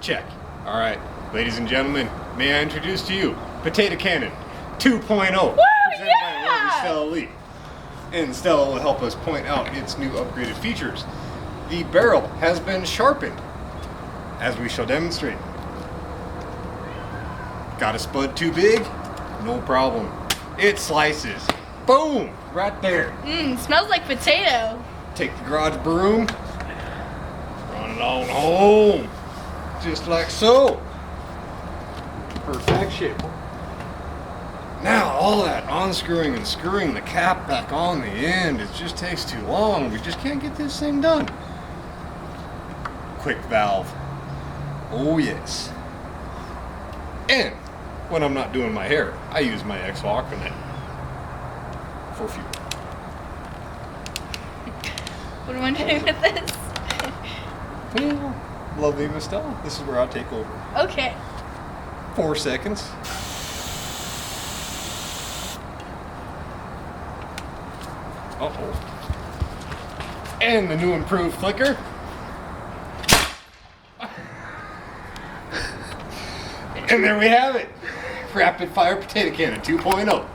Check. All right, ladies and gentlemen, may I introduce to you Potato Cannon 2.0, presented by the lovely Stella Lee. And Stella will help us point out its new upgraded features. The barrel has been sharpened, as we shall demonstrate. Got a spud too big? No problem. It slices. Boom! Right there. Smells like potato. Take the garage broom, run it on home, just like so. Perfection. Now all that unscrewing and screwing the cap back on the end, it just takes too long. We just can't get this thing done. Quick valve. Oh yes. And when I'm not doing my hair, I use my Aquanet for fuel. What am I doing with this? Well, lovely Miss Stella, this is where I'll take over. Okay. 4 seconds. Uh-oh. And the new improved flicker. And there we have it. Rapid Fire Potato Cannon 2.0.